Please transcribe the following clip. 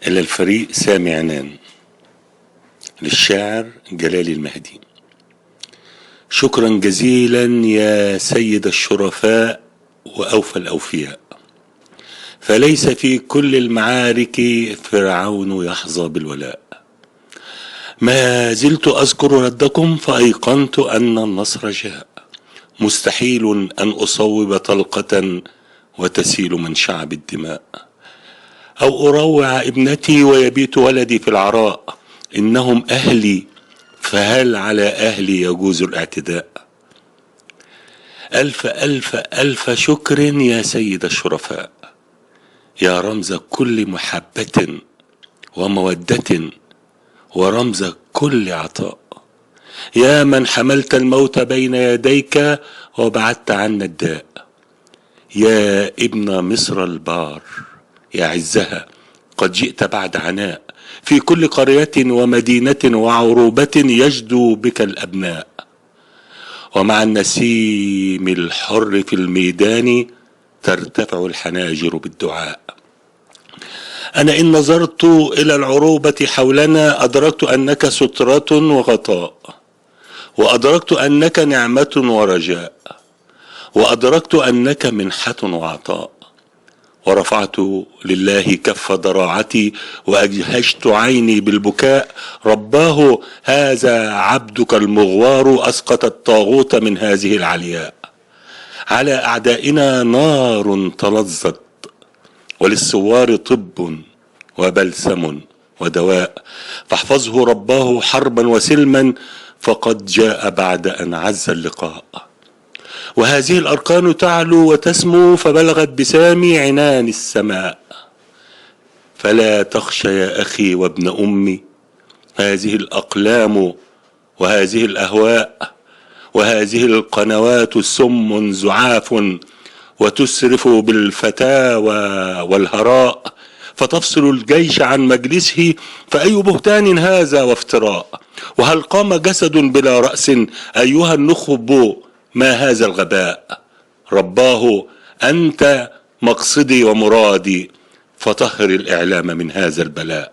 إلى الفريق سامي عنان، للشاعر جلال المهدي. شكرا جزيلا يا سيد الشرفاء وأوفى الأوفياء، فليس في كل المعارك فرعون يحظى بالولاء. ما زلت أذكر ردكم فأيقنت أن النصر جاء، مستحيل أن أصوب طلقة وتسيل من شعب الدماء، أو أروع ابنتي ويبيت ولدي في العراء. إنهم أهلي، فهل على أهلي يجوز الاعتداء؟ ألف ألف ألف شكر يا سيد الشرفاء، يا رمز كل محبة ومودة ورمز كل عطاء، يا من حملت الموت بين يديك وبعدت عنا الداء، يا ابن مصر البار يا عزها، قد جئت بعد عناء، في كل قرية ومدينة وعروبة يجدو بك الأبناء، ومع النسيم الحر في الميدان ترتفع الحناجر بالدعاء. أنا إن نظرت إلى العروبة حولنا أدركت أنك سترة وغطاء، وأدركت أنك نعمة ورجاء، وأدركت أنك منحة وعطاء، ورفعت لله كف ضراعتي وأجهشت عيني بالبكاء. رباه هذا عبدك المغوار أسقط الطاغوت من هذه العلياء، على أعدائنا نار تلظت، وللثوار طب وبلسم ودواء، فاحفظه رباه حربا وسلما، فقد جاء بعد أن عز اللقاء. وهذه الأركان تعلو وتسمو فبلغت بسامي عنان السماء، فلا تخشى يا أخي وابن أمي، هذه الأقلام وهذه الأهواء وهذه القنوات سم زعاف، وتسرف بالفتاوى والهراء، فتفصل الجيش عن مجلسه، فأي بهتان هذا وافتراء. وهل قام جسد بلا رأس أيها النخب، ما هذا الغباء؟ رباه أنت مقصدي ومرادي، فطهر الإعلام من هذا البلاء.